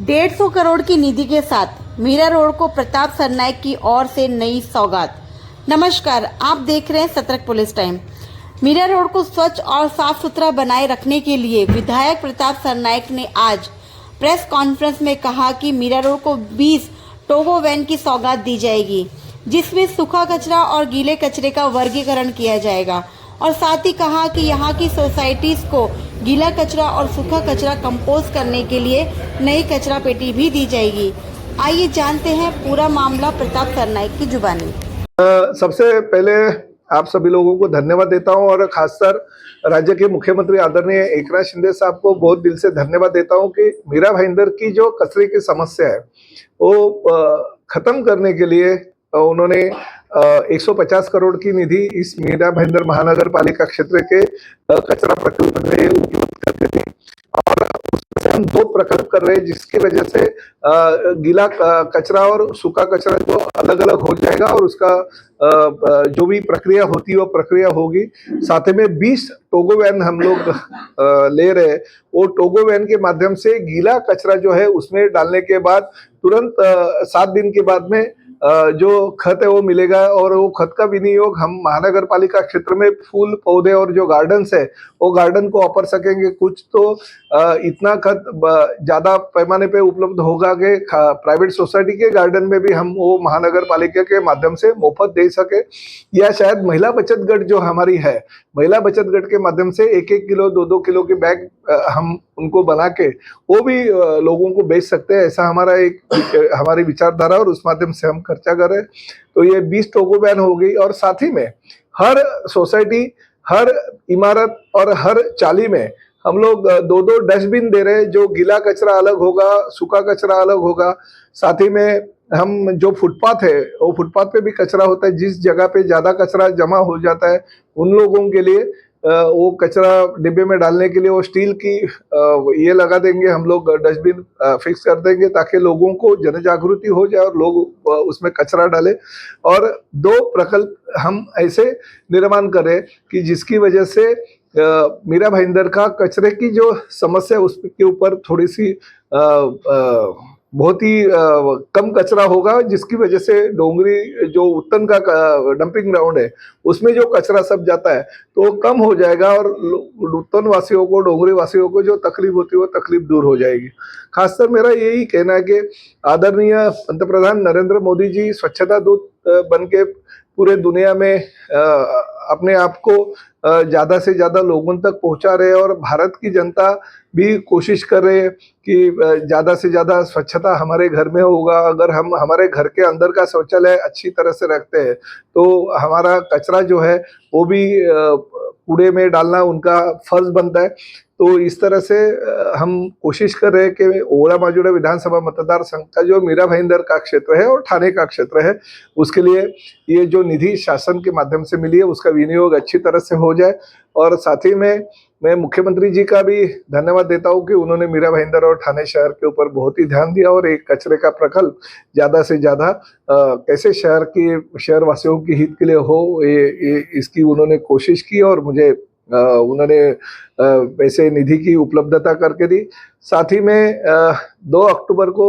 150 करोड़ की निधि के साथ मीरा रोड को प्रताप सरनाइक की ओर से नई सौगात। नमस्कार, आप देख रहे हैं सतर्क पुलिस टाइम। मीरा रोड को स्वच्छ और साफ सुथरा बनाए रखने के लिए विधायक प्रताप सरनाइक ने आज प्रेस कॉन्फ्रेंस में कहा कि मीरा रोड को 20 टोगो वैन की सौगात दी जाएगी, जिसमें सूखा कचरा और गीले कचरे का वर्गीकरण किया जाएगा। और साथ ही कहा कि यहाँ की सोसाइटीज को गीला कचरा और सूखा कचरा कंपोस्ट करने के लिए नई कचरा पेटी भी दी जाएगी। आइए जानते हैं पूरा मामला प्रताप सरनाइक की जुबानी। सबसे पहले आप सभी लोगों को धन्यवाद देता हूं और खासकर राज्य के मुख्यमंत्री आदरणीय एकनाथ शिंदे साहब को बहुत दिल से धन्यवाद देता हूं कि मीरा भाईंदर की जो कचरे की समस्या है वो खत्म करने के लिए उन्होंने 150 करोड़ की निधि इस मीरा भाईंदर महानगर पालिका क्षेत्र के कचरा प्रकल्प में उपयोग करते थे और उसमें से हम 2 प्रकल्प कर रहे हैं, जिसकी वजह से गीला कचरा और सूखा कचरा जो अलग अलग हो जाएगा और उसका जो भी प्रक्रिया होती है वो प्रक्रिया होगी। साथ में 20 टोगो वैन हम लोग ले रहे हैं। वो टोगो वैन के माध्यम से गीला कचरा जो है उसमें डालने के बाद तुरंत 7 दिन के बाद में जो खत है वो मिलेगा और वो खत का विनियोग हम महानगर पालिका क्षेत्र में फूल पौधे और जो गार्डन्स है वो गार्डन को ऑफर सकेंगे। कुछ तो इतना खत ज्यादा पैमाने पे उपलब्ध होगा कि प्राइवेट सोसाइटी के गार्डन में भी हम वो महानगर पालिका के माध्यम से मुफ्त दे सके, या शायद महिला बचत गट जो हमारी है, महिला बचत गट के माध्यम से 1-1 किलो 2-2 किलो के बैग हम उनको बना के वो भी लोगों को बेच सकते हैं। ऐसा हमारी विचारधारा और उस माध्यम से हम खर्चा कर रहे हैं। तो ये 20 टोगो वैन हो गई और साथ ही में हर सोसाइटी, हर इमारत और हर चाली में हम लोग 2-2 डस्टबिन दे रहे हैं। जो गीला कचरा अलग होगा, सूखा कचरा अलग होगा। साथ ही में हम जो फुटपाथ है वो फुटपाथ पे भी कचरा होता है, जिस जगह पे ज्यादा कचरा जमा हो जाता है उन लोगों के लिए वो कचरा डिब्बे में डालने के लिए वो स्टील की ये लगा देंगे, हम लोग डस्टबिन फिक्स कर देंगे ताकि लोगों को जन जागृति हो जाए और लोग उसमें कचरा डाले। और 2 प्रकल्प हम ऐसे निर्माण करें कि जिसकी वजह से मीरा भाईंदर का कचरे की जो समस्या उसके ऊपर थोड़ी सी बहुत ही कम कचरा होगा, जिसकी वजह से डोंगरी जो उत्तन का डंपिंग ग्राउंड है उसमें जो कचरा सब जाता है तो वो कम हो जाएगा और उत्तन वासियों को, डोंगरी वासियों को जो तकलीफ होती है वो तकलीफ दूर हो जाएगी। खासकर मेरा यही कहना है कि आदरणीय पंतप्रधान नरेंद्र मोदी जी स्वच्छता दूत बन के पूरे दुनिया में अपने आप को ज्यादा से ज्यादा लोगों तक पहुंचा रहे हैं और भारत की जनता भी कोशिश कर रहे हैं कि ज्यादा से ज्यादा स्वच्छता हमारे घर में होगा। अगर हम हमारे घर के अंदर का शौचालय अच्छी तरह से रखते हैं तो हमारा कचरा जो है वो भी कूड़े में डालना उनका फर्ज बनता है। तो इस तरह से हम कोशिश कर रहे हैं कि ओला माजुड़ा विधानसभा मतदार संघ का जो मीरा भाईंदर का क्षेत्र है और ठाणे का क्षेत्र है उसके लिए ये जो निधि शासन के माध्यम से मिली है उसका विनियोग अच्छी तरह से हो जाए। और साथ ही में मैं मुख्यमंत्री जी का भी धन्यवाद देता हूं कि उन्होंने मीरा भाईंदर और ठाणे शहर के ऊपर बहुत ही ध्यान दिया और एक कचरे का प्रकल्प ज्यादा से ज्यादा कैसे शहर वासियों के हित के लिए हो ये इसकी उन्होंने कोशिश की और मुझे उन्होंने वैसे निधि की उपलब्धता करके दी। साथ ही में 2 अक्टूबर को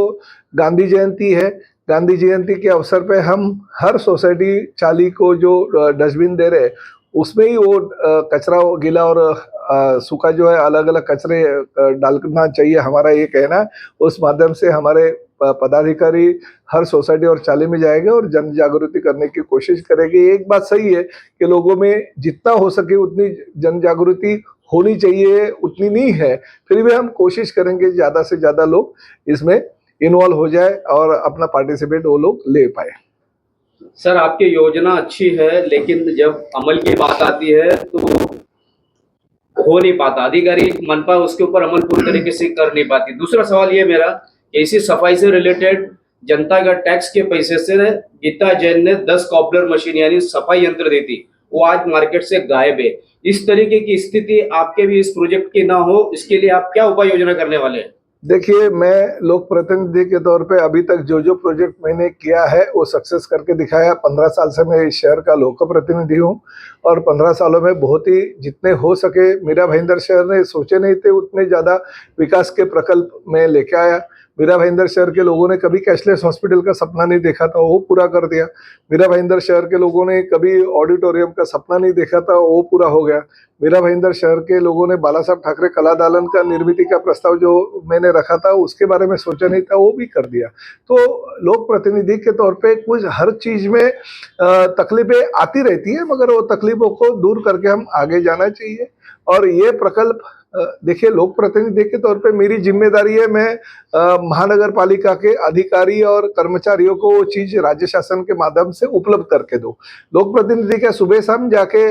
गांधी जयंती है। गांधी जयंती के अवसर पे हम हर सोसाइटी चाली को जो डस्टबिन दे रहे हैं उसमें ही वो कचरा गीला और सूखा जो है अलग अलग कचरे डालना चाहिए, हमारा ये कहना। उस माध्यम से हमारे पदाधिकारी हर सोसाइटी और चाली में जाएंगे और जन जागृति करने की कोशिश करेंगे। एक बात सही है कि लोगों में जितना हो सके उतनी जन जागृति होनी चाहिए, उतनी नहीं है, फिर भी हम कोशिश करेंगे ज्यादा से ज्यादा लोग इसमें इन्वॉल्व हो जाए और अपना पार्टिसिपेट वो लोग ले पाए। सर, आपकी योजना अच्छी है लेकिन जब अमल की बात आती है तो हो नहीं पाता, अधिकारी मनपा उसके ऊपर अमल पूरी तरीके से कर नहीं पाती। दूसरा सवाल ये मेरा, इसी सफाई से रिलेटेड जनता का टैक्स के पैसे से गीता जैन ने 10 कॉपलर मशीन यानी सफाई यंत्र दी थी, वो आज मार्केट से गायब है। इस तरीके की स्थिति आपके भी इस प्रोजेक्ट की ना हो, इसके लिए आप क्या उपाय योजना करने वाले हैं? देखिए, मैं लोक प्रतिनिधि के तौर पे अभी तक जो प्रोजेक्ट मैंने किया है वो सक्सेस करके दिखाया। 15 साल से मैं इस शहर का लोक प्रतिनिधि हूँ और 15 सालों में बहुत ही जितने हो सके मीरा भाईंदर शहर ने सोचे नहीं थे उतने ज़्यादा विकास के प्रकल्प में लेके आया। मीरा भाईंदर शहर के लोगों ने कभी कैशलेस हॉस्पिटल का सपना नहीं देखा था, वो पूरा कर दिया। मीरा भाईंदर शहर के लोगों ने कभी ऑडिटोरियम का सपना नहीं देखा था, वो पूरा हो गया। मीरा भाईंदर शहर के लोगों ने बाला साहब ठाकरे कला दालन का निर्मित का प्रस्ताव जो मैंने रखा था उसके बारे में सोचा नहीं था, वो भी कर दिया। तो लोक प्रतिनिधि के तौर पे कुछ हर चीज में तकलीफें आती रहती है, मगर वो तकलीफों को दूर करके हम आगे जाना चाहिए। और ये प्रकल्प देखिए, लोक प्रतिनिधि के तौर पे मेरी जिम्मेदारी है, मैं महानगर पालिका के अधिकारी और कर्मचारियों को वो चीज राज्य शासन के माध्यम से उपलब्ध करके दो। लोक प्रतिनिधि क्या सुबह शाम जाके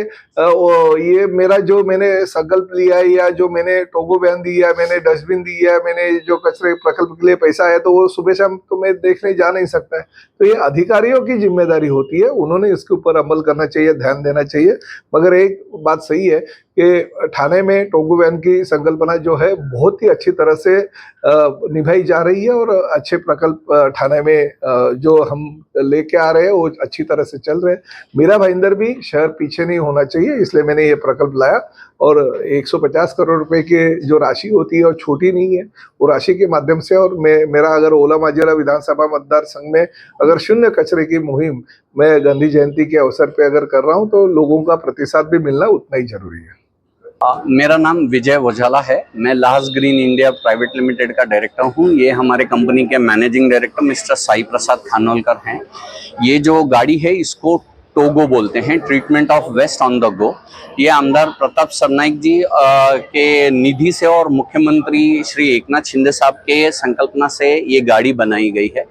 ये मेरा जो मैंने संकल्प लिया है, या जो मैंने टोगो वैन दी है, मैंने डस्टबिन दी है, मैंने जो कचरे प्रकल्प के लिए पैसा है, तो वो सुबह शाम तो मैं देखने जा नहीं सकता है। तो ये अधिकारियों की जिम्मेदारी होती है, उन्होंने इसके ऊपर अमल करना चाहिए, ध्यान देना चाहिए। मगर एक बात सही है कि ठाणे में टोगो वैन की संकल्पना जो है बहुत ही अच्छी तरह से निभाई जा रही है, और अच्छे प्रकल्प ठाणे में जो हम लेके आ रहे हैं वो अच्छी तरह से चल रहे हैं। मीरा भाईंदर भी शहर पीछे नहीं होना चाहिए, इसलिए मैंने ये प्रकल्प लाया। और 150 करोड़ रुपए की जो राशि होती है वो छोटी नहीं है, वो राशि के माध्यम से, और मेरा अगर ओला माजिरा विधानसभा मतदार संघ में अगर शून्य कचरे की मुहिम मैं गांधी जयंती के अवसर पे अगर कर रहा हूँ, तो लोगों का प्रतिसाद भी मिलना उतना ही जरूरी है। मेरा नाम विजय वोझाला है। मैं Las Green India Private Limited का डायरेक्टर हूं। ये हमारे कंपनी के managing director mister Sai Prasad Khanolkar हैं। ये जो गाड़ी है इसको टोगो बोलते हैं, treatment of waste on the go. ये आमदार प्रताप सरनाईक जी के निधि से और मुख्यमंत्री श्री एकनाथ शिंदे साहब के संकल्पना से ये गाड़ी बनाई गई है,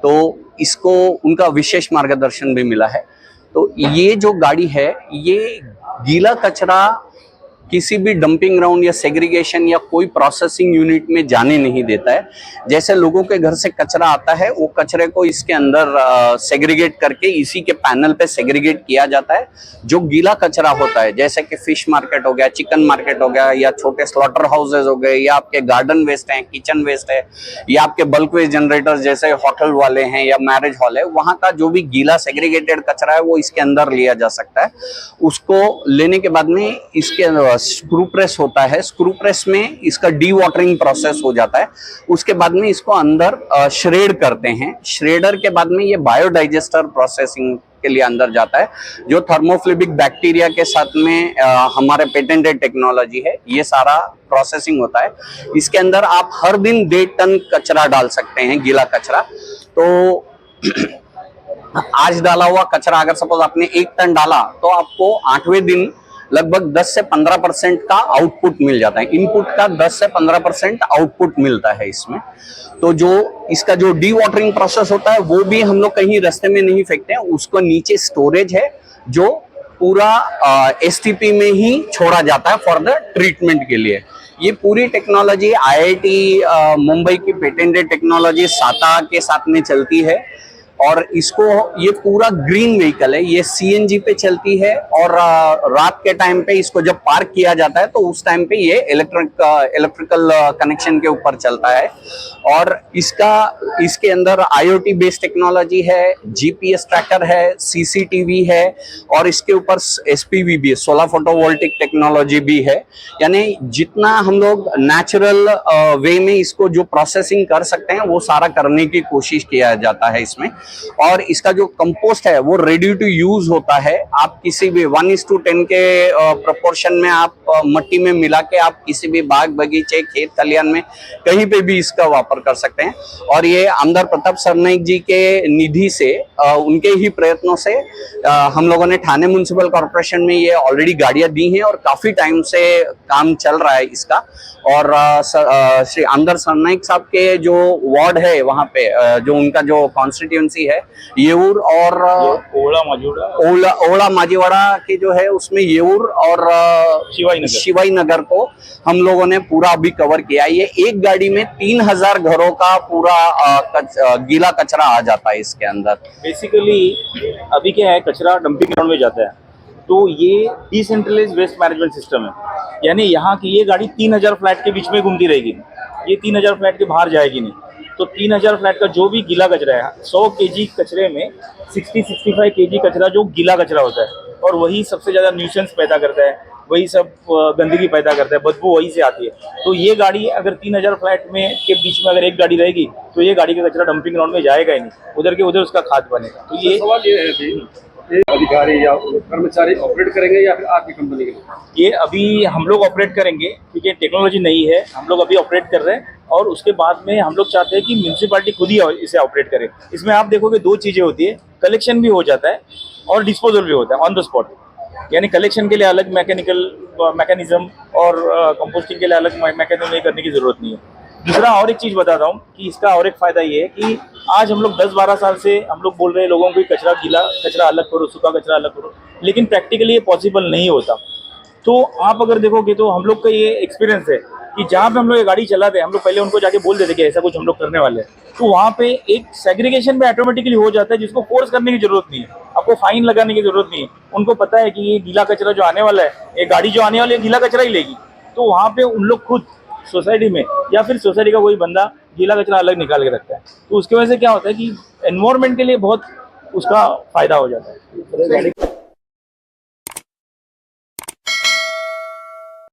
तो इसको उनका विशेष मार्गदर्शन भी मिला है। तो ये जो गाड़ी है ये गीला कचरा किसी भी डंपिंग ग्राउंड या सेग्रीगेशन या कोई प्रोसेसिंग यूनिट में जाने नहीं देता है। जैसे लोगों के घर से कचरा आता है, वो कचरे को इसके अंदर सेग्रीगेट करके इसी के पैनल पे सेग्रीगेट किया जाता है। जो गीला कचरा होता है, जैसे कि फिश मार्केट हो गया, चिकन मार्केट हो गया, या छोटे स्लॉटर हाउसेज हो गए, या आपके गार्डन वेस्ट हैं, किचन वेस्ट है, या आपके बल्क वेस्ट जनरेटर्स जैसे होटल वाले हैं या मैरिज हॉल है, वहाँ का जो भी गीला सेग्रीगेटेड कचरा है वो इसके अंदर लिया जा सकता है। उसको लेने के बाद में इसके स्क्रू प्रेस होता है, स्क्रू प्रेस में इसका डी वाटरिंग प्रोसेस हो जाता है। उसके बाद में इसको अंदर श्रेड करते हैं। श्रेडर के बाद में ये बायोडाइजेस्टर प्रोसेसिंग के लिए अंदर जाता है, जो थर्मोफ्लिबिक बैक्टीरिया के साथ में हमारे पेटेंटेड टेक्नोलॉजी है, ये सारा प्रोसेसिंग होता है। इसके अंदर आप हर दिन 1.5 टन कचरा डाल सकते हैं, गीला कचरा। तो आज डाला हुआ कचरा अगर सपोज आपने 1 टन डाला, तो आपको 8वें दिन लगभग 10 से 15% का आउटपुट मिल जाता है। इनपुट का 10 से 15% आउटपुट मिलता है इसमें। तो जो इसका जो डी वाटरिंग प्रोसेस होता है वो भी हम लोग कहीं रास्ते में नहीं फेंकते हैं, उसको नीचे स्टोरेज है जो पूरा एसटीपी में ही छोड़ा जाता है फॉर द ट्रीटमेंट के लिए। ये पूरी टेक्नोलॉजी IIT मुंबई की पेटेंटेड टेक्नोलॉजी साता के साथ में चलती है, और इसको ये पूरा ग्रीन व्हीकल है, ये CNG पे चलती है, और रात के टाइम पे इसको जब पार्क किया जाता है तो उस टाइम पे ये इलेक्ट्रिकल कनेक्शन के ऊपर चलता है। और इसके अंदर IoT बेस्ड टेक्नोलॉजी है, GPS ट्रैकर है, CCTV है, और इसके ऊपर SPV भी है, सोलर फोटोवोल्टिक टेक्नोलॉजी भी है। यानी जितना हम लोग नेचुरल वे में इसको जो प्रोसेसिंग कर सकते हैं वो सारा करने की कोशिश किया जाता है इसमें। और इसका जो कंपोस्ट है वो रेडी टू यूज होता है। आप किसी भी 1:10 के प्रोपोर्शन में आप मट्टी में मिला के आप किसी भी बाग बगीचे खेत खलियान में कहीं पे भी इसका वापर कर सकते हैं। और ये आमदार प्रताप सरनाईक जी के निधि से, उनके ही प्रयत्नों से हम लोगों ने ठाणे म्युनिसिपल कॉर्पोरेशन में ये ऑलरेडी गाड़ियां दी हैं, और काफी टाइम से काम चल रहा है इसका। और श्री आमदार सरनाईक साहब के जो वार्ड है वहाँ पे जो उनका जो कॉन्स्टिट्यूएंसी है येऊर और ओला माजीवाड़ा के जो है उसमें येऊर और शिवाई नगर को हम लोगों ने पूरा अभी कवर किया। ये एक गाड़ी में 3000 घरों का पूरा गीला कचरा आ जाता है इसके अंदर। बेसिकली अभी क्या है, कचरा डंपिंग ग्राउंड में जाता है, तो ये डिसेंट्रलाइज्ड वेस्ट मैनेजमेंट सिस्टम है। यानी यहाँ की ये गाड़ी 3000 फ्लैट के बीच में घूमती रहेगी, ये 3000 फ्लैट के बाहर जाएगी नहीं। तो 3000 फ्लैट का जो भी गीला कचरा है, 100 kg कचरे में 60-65 kg कचरा जो गीला कचरा होता है, और वही सबसे ज़्यादा न्यूसेंस पैदा करता है। वही सब गंदगी पैदा करता है, बदबू वही से आती है। तो ये गाड़ी अगर 3000 फ्लैट में के बीच में अगर एक गाड़ी रहेगी तो ये गाड़ी का कचरा डंपिंग ग्राउंड में जाएगा ही नहीं, उधर के उधर उसका खाद बनेगा। तो ये सवाल ये है कि ये अधिकारी या कर्मचारी ऑपरेट करेंगे या फिर आपकी कंपनी के लोग? ये अभी हम लोग ऑपरेट करेंगे क्योंकि टेक्नोलॉजी नहीं है, हम लोग अभी ऑपरेट कर रहे हैं और उसके बाद में हम लोग चाहते हैं कि म्यूनसिपालिटी खुद ही इसे ऑपरेट करे। इसमें आप देखोगे दो चीज़ें होती है, कलेक्शन भी हो जाता है और डिस्पोजल भी होता है ऑन द स्पॉट। यानी कलेक्शन के लिए अलग मैकेनिज्म और कंपोस्टिंग के लिए अलग मैकेनिज्म करने की जरूरत नहीं है। दूसरा और एक चीज़ बताता हूँ कि इसका और एक फायदा ये है कि आज हम लोग 10-12 साल से हम लोग बोल रहे हैं लोगों को कचरा, गीला कचरा अलग करो, सूखा कचरा अलग करो, लेकिन प्रैक्टिकली ये पॉसिबल नहीं होता। तो आप अगर देखोगे तो हम लोग का ये एक्सपीरियंस है कि जहाँ पे हम लोग ये गाड़ी चलाते हैं, हम लोग पहले उनको जाके बोल देते कि ऐसा कुछ हम लोग करने वाले हैं, तो वहाँ पे एक सेग्रीगेशन भी ऑटोमेटिकली हो जाता है, जिसको फोर्स करने की जरूरत नहीं है, आपको फाइन लगाने की जरूरत नहीं है। उनको पता है कि ये गीला कचरा जो आने वाला है, ये गाड़ी जो आने वाली है गीला कचरा ही लेगी, तो वहाँ पे उन लोग खुद सोसाइटी में या फिर सोसाइटी का कोई बंदा गीला कचरा अलग निकाल के रखता है। तो उसकी वजह से क्या होता है कि एनवायरनमेंट के लिए बहुत उसका फायदा हो जाता है।